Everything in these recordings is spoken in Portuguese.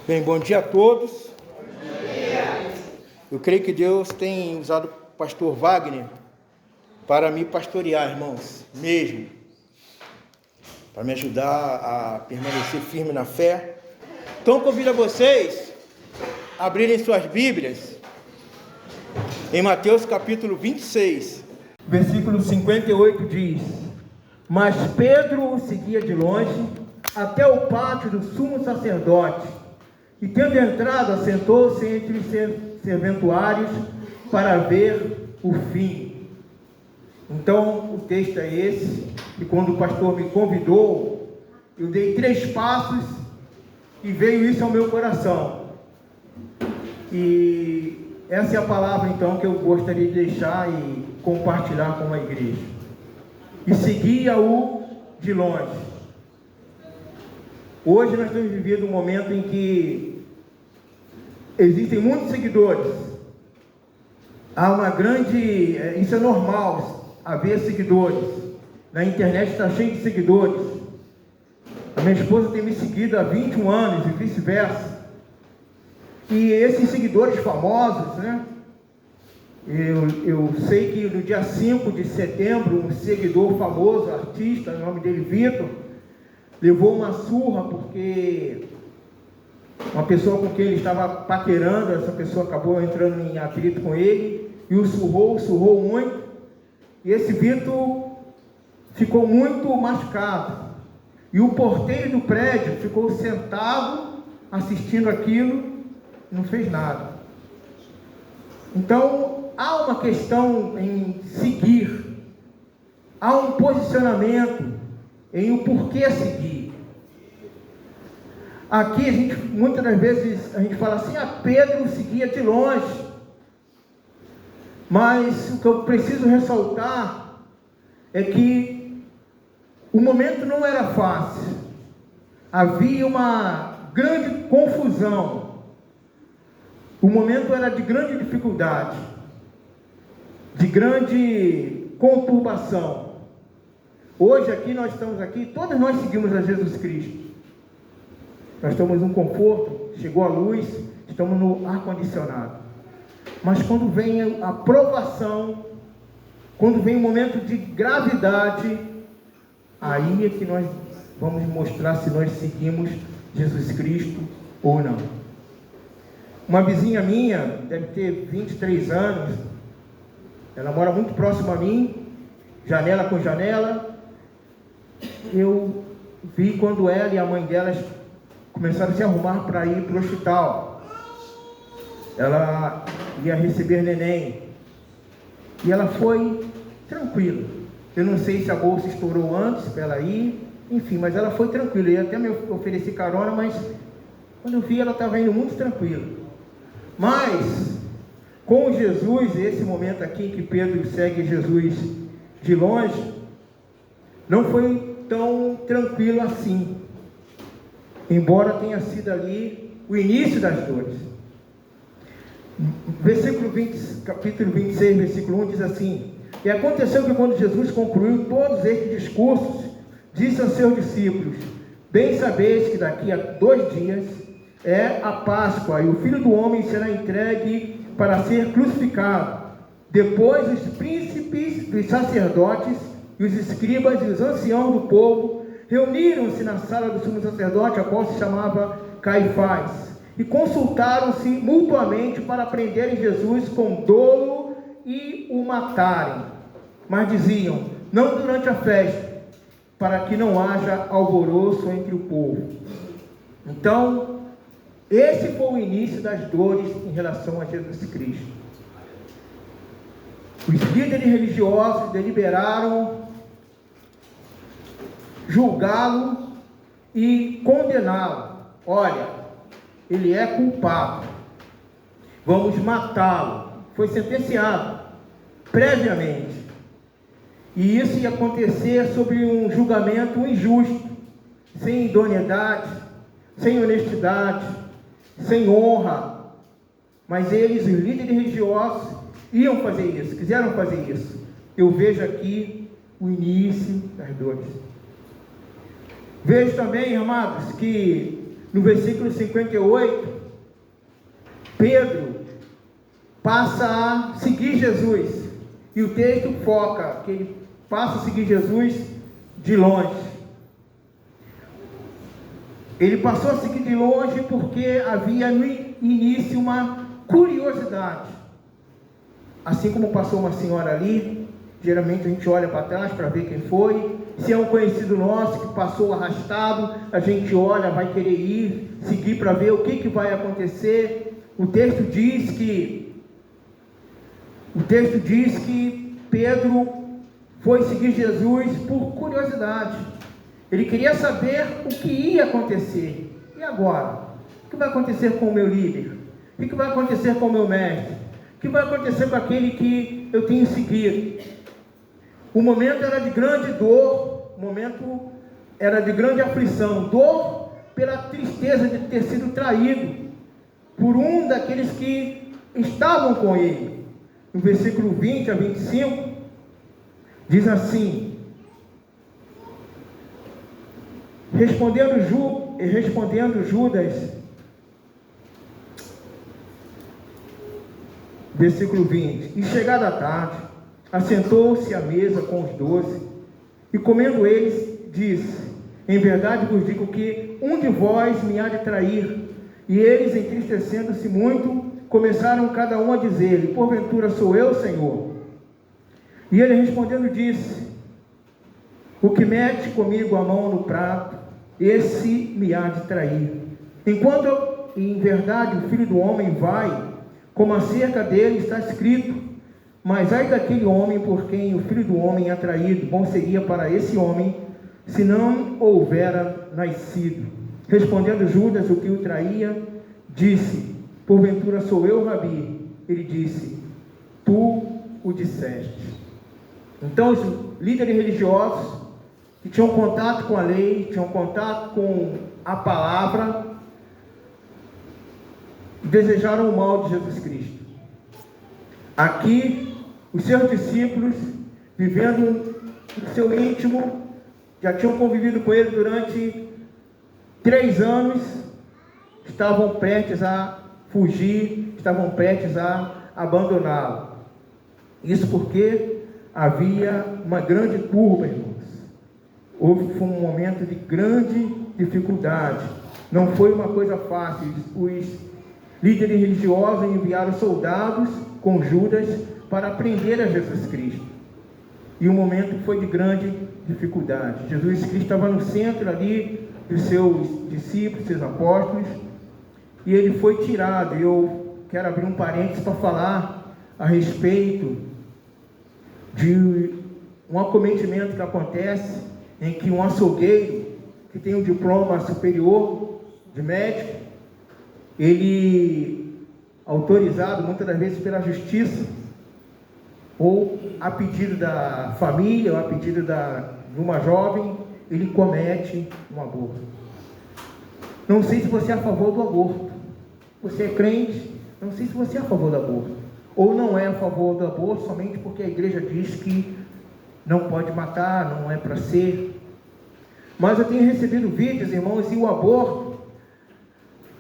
Bem, bom dia a todos. Bom dia. Eu creio que Deus tem usado o pastor Wagner para me pastorear, irmãos, mesmo. Para me ajudar a permanecer firme na fé. Então, convido a vocês a abrirem suas Bíblias em Mateus capítulo 26, versículo 58 diz: Mas Pedro o seguia de longe até o pátio do sumo sacerdote, e tendo entrado, assentou-se entre os serventuários para ver o fim. Então, o texto é esse, e quando o pastor me convidou, eu dei 3 passos e veio isso ao meu coração. E essa é a palavra, então, que eu gostaria de deixar e compartilhar com a igreja. E seguia-o de longe. Hoje nós estamos vivendo um momento em que existem muitos seguidores. Há uma grande... Isso é normal, haver seguidores. Na internet está cheio de seguidores. A minha esposa tem me seguido há 21 anos e vice-versa. E esses seguidores famosos, né? Eu sei que no dia 5 de setembro, um seguidor famoso, artista, o nome dele Vitor, levou uma surra porque uma pessoa com quem ele estava paquerando, essa pessoa acabou entrando em atrito com ele e o surrou muito. E esse Vitor ficou muito machucado. E o porteiro do prédio ficou sentado assistindo aquilo e não fez nada. Então, há uma questão em seguir, há um posicionamento em o porquê seguir. Aqui, muitas das vezes, a gente fala assim, Pedro seguia de longe. Mas o que eu preciso ressaltar é que o momento não era fácil. Havia uma grande confusão. O momento era de grande dificuldade, de grande conturbação. Hoje aqui, nós estamos aqui, todos nós seguimos a Jesus Cristo. Nós estamos no conforto, chegou a luz, estamos no ar-condicionado. Mas quando vem a provação, quando vem o momento de gravidade, aí é que nós vamos mostrar se nós seguimos Jesus Cristo ou não. Uma vizinha minha, deve ter 23 anos, ela mora muito próximo a mim, janela com janela. Eu vi quando ela e a mãe delas começaram a se arrumar para ir para o hospital. Ela ia receber neném. E ela foi tranquila. Eu não sei se a bolsa estourou antes para ela ir. Enfim, mas ela foi tranquila. Eu ia até me oferecer carona, mas quando eu vi, ela estava indo muito tranquila. Mas, com Jesus, esse momento aqui que Pedro segue Jesus de longe, não foi tão tranquilo assim, embora tenha sido ali o início das dores. Capítulo 26, versículo 1 diz assim: E aconteceu que quando Jesus concluiu todos estes discursos, disse aos seus discípulos: Bem sabeis que daqui a 2 dias é a Páscoa, e o Filho do Homem será entregue para ser crucificado. Depois os príncipes dos sacerdotes e os escribas e os anciãos do povo reuniram-se na sala do sumo sacerdote, a qual se chamava Caifás, e consultaram-se mutuamente para prenderem Jesus com dolo e o matarem. Mas diziam: não durante a festa, para que não haja alvoroço entre o povo. Então, esse foi o início das dores em relação a Jesus Cristo. Os líderes religiosos deliberaram julgá-lo e condená-lo. Olha, ele é culpado, vamos matá-lo. Foi sentenciado previamente. E isso ia acontecer sobre um julgamento injusto, sem idoneidade, sem honestidade, sem honra. Mas eles, os líderes religiosos, iam fazer isso, quiseram fazer isso. Eu vejo aqui o início das dores. Vejo também, amados, que no versículo 58, Pedro passa a seguir Jesus. E o texto foca que ele passa a seguir Jesus de longe. Ele passou a seguir de longe porque havia no início uma curiosidade. Assim como passou uma senhora ali, geralmente a gente olha para trás para ver quem foi. Se é um conhecido nosso que passou arrastado, a gente olha, vai querer ir, seguir para ver o que vai acontecer. O texto diz que Pedro foi seguir Jesus por curiosidade. Ele queria saber o que ia acontecer. E agora? O que vai acontecer com o meu líder? O que vai acontecer com o meu mestre? O que vai acontecer com aquele que eu tenho seguido? O momento era de grande dor, o momento era de grande aflição. Dor pela tristeza de ter sido traído por um daqueles que estavam com ele. No versículo 20 a 25, diz assim: Respondendo Judas, versículo 20: E chegada a tarde, assentou-se à mesa com os 12, e comendo eles, disse: Em verdade vos digo que um de vós me há de trair. E eles, entristecendo-se muito, começaram cada um a dizer-lhe: Porventura sou eu, Senhor? E ele respondendo disse: O que mete comigo a mão no prato, esse me há de trair. Enquanto em verdade o Filho do Homem vai, como acerca dele está escrito: Mas ai daquele homem por quem o Filho do Homem é traído, bom seria para esse homem se não houvera nascido. Respondendo Judas, o que o traía, disse: Porventura sou eu, Rabi? Ele disse: Tu o disseste. Então os líderes religiosos que tinham contato com a lei, tinham contato com a palavra, desejaram o mal de Jesus Cristo. Aqui, os seus discípulos, vivendo no seu íntimo, já tinham convivido com ele durante 3 anos, estavam prestes a fugir, estavam prestes a abandoná-lo. Isso porque havia uma grande curva, irmãos. Foi um momento de grande dificuldade. Não foi uma coisa fácil. Os líderes religiosos enviaram soldados com Judas para prender a Jesus Cristo. E o momento foi de grande dificuldade. Jesus Cristo estava no centro ali dos seus discípulos, seus apóstolos, e ele foi tirado. Eu quero abrir um parênteses para falar a respeito de um acometimento que acontece em que um açougueiro que tem um diploma superior de médico, ele, autorizado muitas das vezes pela justiça, ou a pedido da família, ou a pedido de uma jovem, ele comete um aborto. Não sei se você é a favor do aborto. Você é crente, não sei se você é a favor do aborto. Ou não é a favor do aborto somente porque a igreja diz que não pode matar, não é para ser. Mas eu tenho recebido vídeos, irmãos, e o aborto,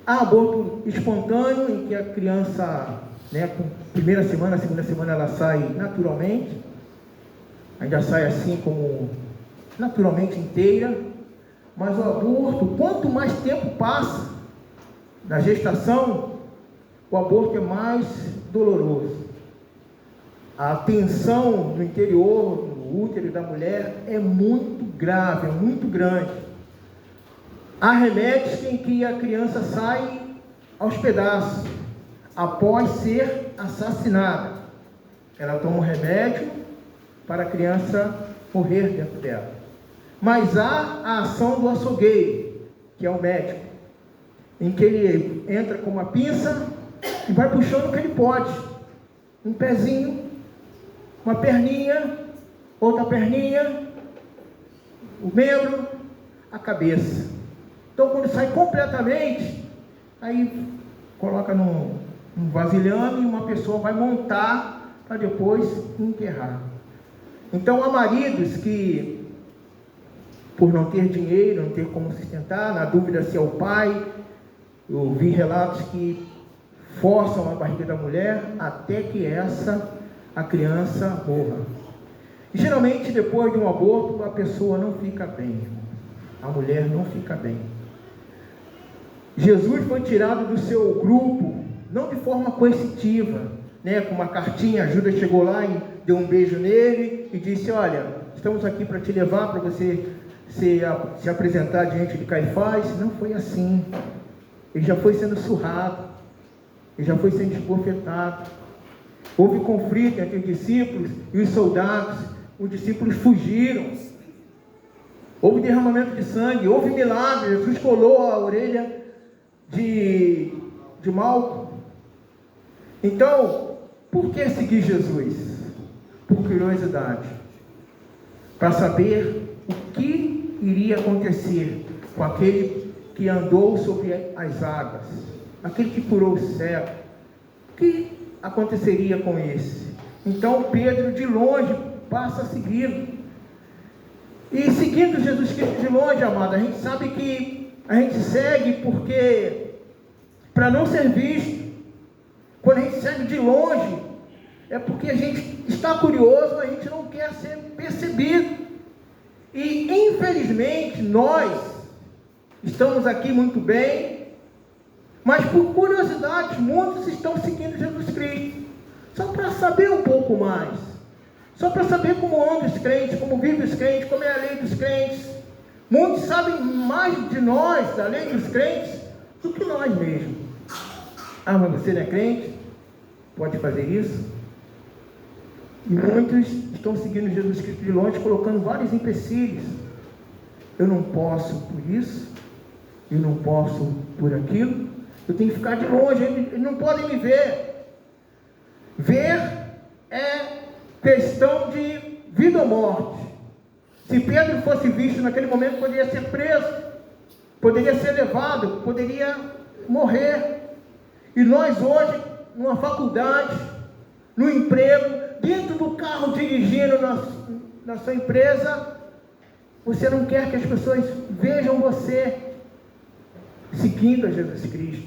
há aborto espontâneo, em que a criança, com primeira semana, segunda semana, ela sai naturalmente, ainda sai assim como naturalmente inteira. Mas o aborto, quanto mais tempo passa na gestação, o aborto é mais doloroso. A tensão no interior, no útero da mulher, é muito grave, é muito grande. Há remédios em que a criança sai aos pedaços, após ser assassinada. Ela toma um remédio para a criança morrer dentro dela. Mas há a ação do açougueiro, que é o médico, em que ele entra com uma pinça e vai puxando o que ele pode. Um pezinho, uma perninha, outra perninha, o membro, a cabeça. Então quando sai completamente, aí coloca num vasilhame e uma pessoa vai montar para depois enterrar. Então há maridos que por não ter dinheiro, não ter como sustentar, na dúvida se é o pai. Eu vi relatos que forçam a barriga da mulher até que a criança morra. E geralmente depois de um aborto a pessoa não fica bem, a mulher não fica bem. Jesus foi tirado do seu grupo, não de forma coercitiva, com uma cartinha. Judas chegou lá e deu um beijo nele e disse: olha, estamos aqui para te levar, para você se apresentar diante de Caifás. Não foi assim. Ele já foi sendo surrado, ele já foi sendo esbofetado. Houve conflito entre os discípulos e os soldados. Os discípulos fugiram. Houve derramamento de sangue, houve milagre. Jesus colou a orelha de Malco. Então, por que seguir Jesus? Por curiosidade, para saber o que iria acontecer com aquele que andou sobre as águas, aquele que curou o cego. O que aconteceria com esse? Então Pedro de longe passa a segui-lo. E seguindo Jesus Cristo de longe, amado, a gente sabe que a gente segue porque, para não ser visto, quando a gente segue de longe, é porque a gente está curioso, a gente não quer ser percebido. E infelizmente nós estamos aqui muito bem, mas por curiosidade muitos estão seguindo Jesus Cristo, só para saber um pouco mais, só para saber como andam os crentes, como vivem os crentes, como é a lei dos crentes. Muitos sabem mais de nós, da lei dos crentes, do que nós mesmos. Ah, mas você não é crente? Pode fazer isso? E muitos estão seguindo Jesus Cristo de longe, colocando vários empecilhos. Eu não posso por isso, eu não posso por aquilo, eu tenho que ficar de longe, eles não podem me ver. Ver é questão de vida ou morte. Se Pedro fosse visto naquele momento, poderia ser preso, poderia ser levado, poderia morrer. E nós hoje, numa faculdade, no emprego, dentro do carro dirigindo na sua empresa, você não quer que as pessoas vejam você seguindo a Jesus Cristo,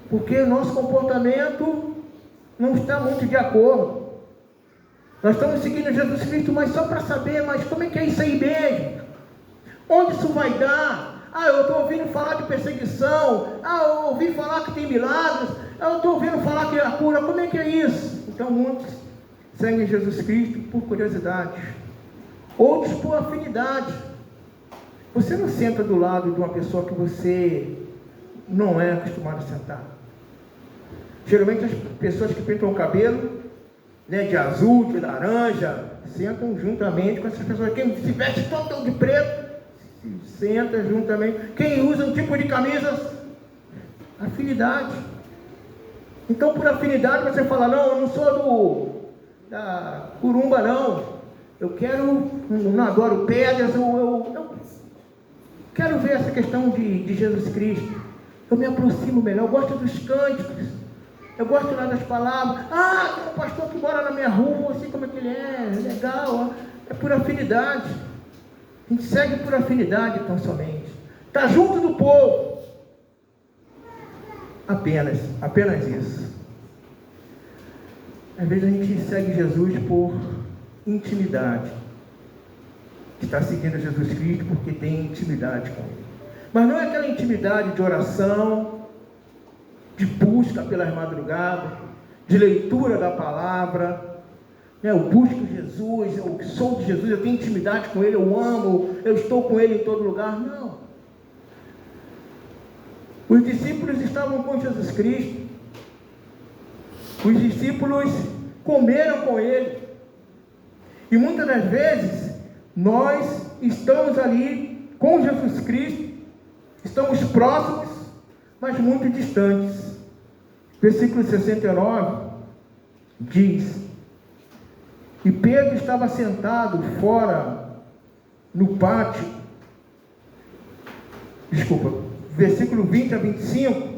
porque o nosso comportamento não está muito de acordo. Nós estamos seguindo Jesus Cristo, mas só para saber, mas como é que é isso aí mesmo? Onde isso vai dar? Ah, eu estou ouvindo falar de perseguição. Ah, eu ouvi falar que tem milagres. Ah, eu estou ouvindo falar que é a cura. Como é que é isso? Então muitos seguem Jesus Cristo por curiosidade, outros por afinidade. Você não senta do lado de uma pessoa que você não é acostumado a sentar. Geralmente as pessoas que pintam o cabelo, de azul, de laranja, sentam juntamente com essas pessoas. Quem se veste todo de preto, senta juntamente. Quem usa um tipo de camisa, afinidade. Então por afinidade você fala: não, eu não sou da Curumba não, eu quero, não adoro pedras, eu quero ver essa questão de Jesus Cristo, eu me aproximo melhor, eu gosto dos cânticos, eu gosto lá das palavras. Ah, tem um pastor que mora na minha rua, assim como é que ele é legal. É por afinidade, a gente segue por afinidade tão somente, está junto do povo, apenas isso. Às vezes a gente segue Jesus por intimidade, está seguindo Jesus Cristo porque tem intimidade com Ele, mas não é aquela intimidade de oração, de busca pelas madrugadas, de leitura da palavra, eu busco Jesus, eu sou de Jesus, eu tenho intimidade com Ele, eu amo, eu estou com Ele em todo lugar. Não. Os discípulos estavam com Jesus Cristo, os discípulos comeram com Ele, e muitas das vezes nós estamos ali com Jesus Cristo, estamos próximos, mas muito distantes. Versículo 69 diz: e Pedro estava sentado fora no pátio, versículo 20 a 25,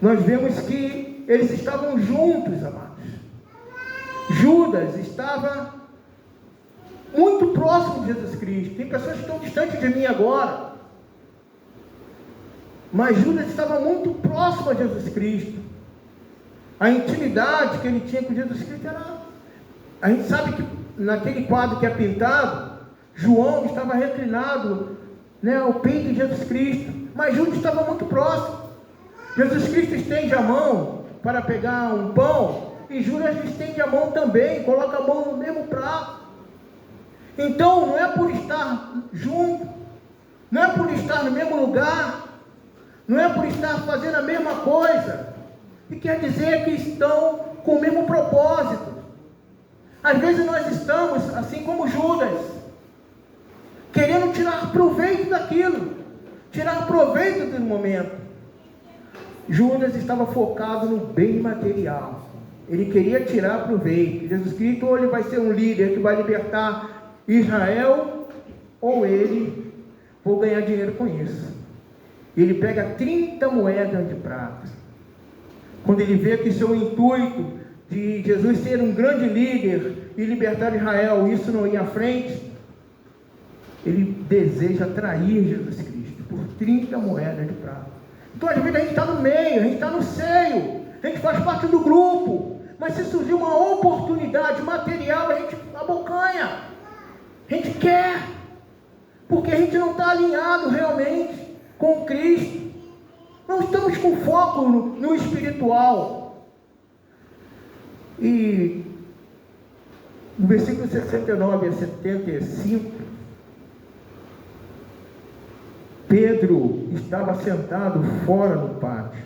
nós vemos que eles estavam juntos, amados. Judas estava muito próximo de Jesus Cristo. Tem pessoas que estão distantes de mim agora. Mas Judas estava muito próximo a Jesus Cristo. A intimidade que ele tinha com Jesus Cristo era... A gente sabe que naquele quadro que é pintado, João estava reclinado, né, ao peito de Jesus Cristo. Mas Judas estava muito próximo. Jesus Cristo estende a mão para pegar um pão, e Judas estende a mão também, coloca a mão no mesmo prato. Então não é por estar junto, não é por estar no mesmo lugar, não é por estar fazendo a mesma coisa, e quer dizer que estão com o mesmo propósito. Às vezes nós estamos, assim como Judas, querendo tirar proveito daquilo, tirar proveito do momento. Judas estava focado no bem material. Ele queria tirar proveito. Jesus Cristo, ou ele vai ser um líder que vai libertar Israel, ou ele vou ganhar dinheiro com isso. Ele pega 30 moedas de prata. Quando ele vê que seu intuito de Jesus ser um grande líder e libertar Israel, isso não ia à frente, ele deseja trair Jesus Cristo por 30 moedas de prata. Então às vezes a gente está no meio, a gente está no seio, a gente faz parte do grupo, mas se surgir uma oportunidade material, a gente abocanha, a gente quer, porque a gente não está alinhado realmente com Cristo, não estamos com foco no espiritual. E no versículo 69 a 75, Pedro estava sentado fora no pátio,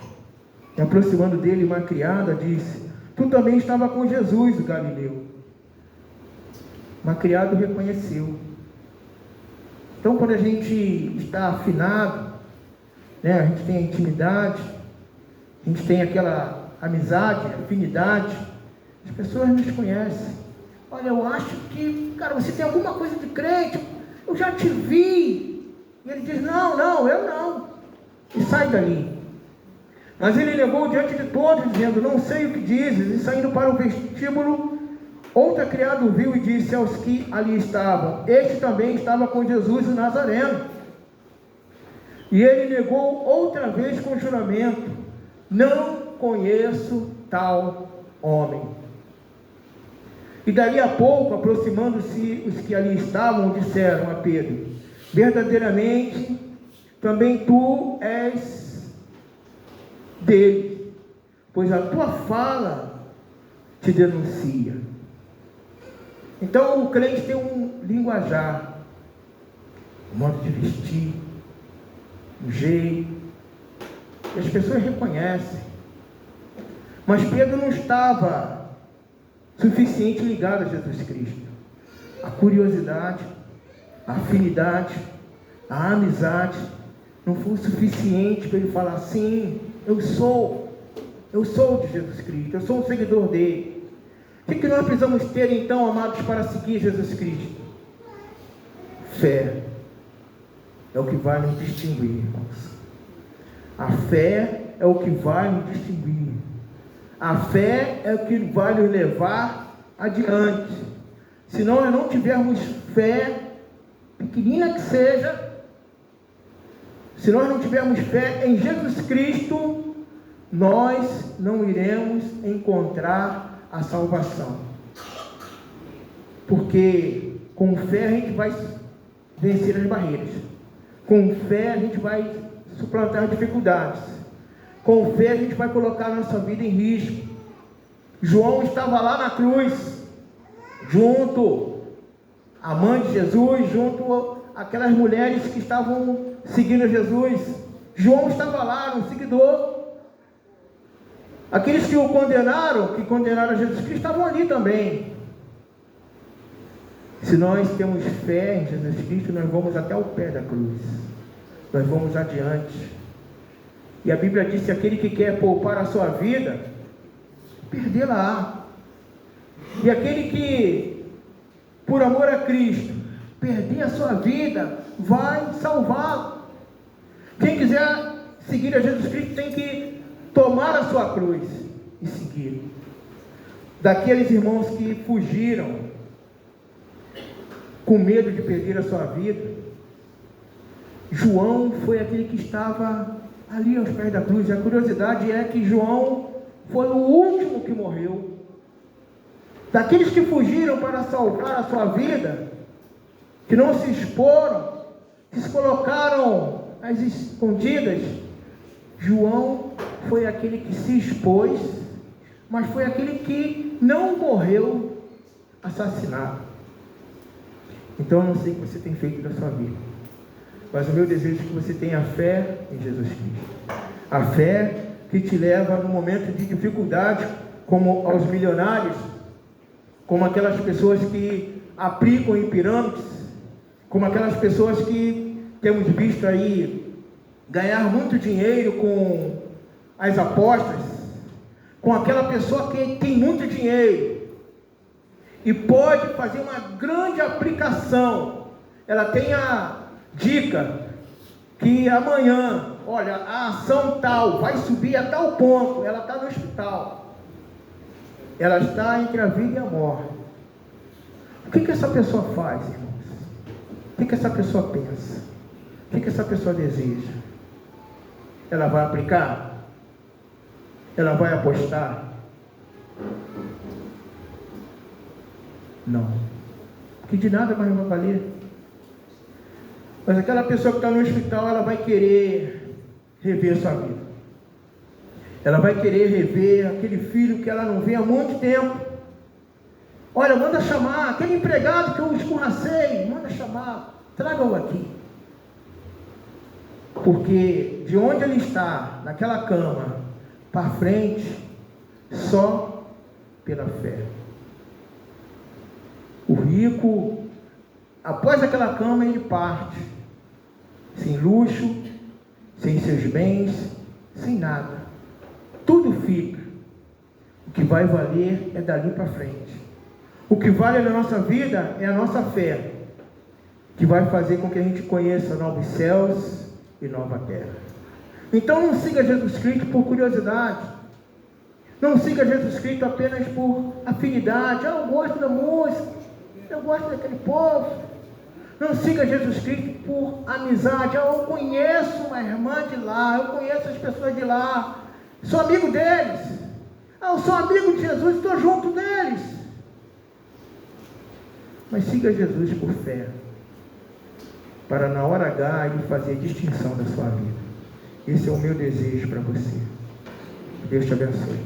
e aproximando dele uma criada disse: tu também estava com Jesus, o Galileu. Uma criada o reconheceu. Então quando a gente está afinado, né, a gente tem a intimidade, a gente tem aquela amizade, afinidade, as pessoas nos conhecem. Olha, eu acho que, cara, você tem alguma coisa de crente, eu já te vi. E ele diz: não, eu não. E sai dali. Mas ele levou diante de todos, dizendo: não sei o que dizes. E saindo para o vestíbulo, outra criada o viu e disse aos que ali estavam: este também estava com Jesus o Nazareno. E ele negou outra vez com juramento: não conheço tal homem. E dali a pouco, aproximando-se os que ali estavam, disseram a Pedro: verdadeiramente também tu és dele, pois a tua fala te denuncia. Então o crente tem um linguajar, um modo de vestir, um jeito, e as pessoas reconhecem. Mas Pedro não estava suficiente ligado a Jesus Cristo. A curiosidade, a afinidade, a amizade não foi o suficiente para ele falar: sim, eu sou de Jesus Cristo, eu sou um seguidor dele. O que nós precisamos ter então, amados, para seguir Jesus Cristo? Fé é o que vai nos distinguir, irmãos. A fé é o que vai nos distinguir. A fé é o que vai nos levar adiante. Se nós não tivermos fé, pequenina que seja, se nós não tivermos fé em Jesus Cristo, nós não iremos encontrar a salvação. Porque com fé a gente vai vencer as barreiras. Com fé a gente vai suplantar as dificuldades. Com fé a gente vai colocar a nossa vida em risco. João estava lá na cruz, junto à mãe de Jesus, junto àquelas mulheres que estavam seguindo Jesus. João estava lá, um seguidor. Aqueles que o condenaram, que condenaram a Jesus Cristo, estavam ali também. Se nós temos fé em Jesus Cristo, nós vamos até o pé da cruz, nós vamos adiante. E a Bíblia diz que aquele que quer poupar a sua vida, perdê-la-á. E aquele que, por amor a Cristo, perder a sua vida, vai salvá-lo. Quem quiser seguir a Jesus Cristo tem que tomar a sua cruz e seguir. Daqueles irmãos que fugiram com medo de perder a sua vida. João foi aquele que estava ali aos pés da cruz. E a curiosidade é que João foi o último que morreu. Daqueles que fugiram para salvar a sua vida, que não se exporam, que se colocaram às escondidas, João foi aquele que se expôs, mas foi aquele que não morreu assassinado. Então eu não sei o que você tem feito da sua vida, mas o meu desejo é que você tenha fé em Jesus Cristo. A fé que te leva no momento de dificuldade, como aos milionários, como aquelas pessoas que aplicam em pirâmides, como aquelas pessoas que temos visto aí ganhar muito dinheiro com as apostas, com aquela pessoa que tem muito dinheiro e pode fazer uma grande aplicação. Ela tem a dica que amanhã, olha, a ação tal vai subir a tal ponto, ela está no hospital, ela está entre a vida e a morte. O que essa pessoa faz, irmãos? O que essa pessoa pensa? O que essa pessoa deseja? Ela vai aplicar? Ela vai apostar? Não. Porque de nada mais vai valer. Mas aquela pessoa que está no hospital, ela vai querer rever sua vida. Ela vai querer rever aquele filho que ela não vê há muito tempo. Olha, manda chamar aquele empregado que eu escorracei, manda chamar, traga-o aqui. Porque de onde ele está, naquela cama, para frente, só pela fé. O rico, após aquela cama, ele parte, sem luxo, sem seus bens, sem nada. Tudo fica. O que vai valer é dali para frente. O que vale na nossa vida é a nossa fé, que vai fazer com que a gente conheça novos céus e nova terra. Então não siga Jesus Cristo por curiosidade. Não siga Jesus Cristo apenas por afinidade. Eu gosto da música, eu gosto daquele povo. Não siga Jesus Cristo por amizade. Eu conheço uma irmã de lá, eu conheço as pessoas de lá, sou amigo deles. Eu sou amigo de Jesus, estou junto deles. Mas siga Jesus por fé, para na hora H ele fazer a distinção da sua vida. Esse é o meu desejo para você. Deus te abençoe.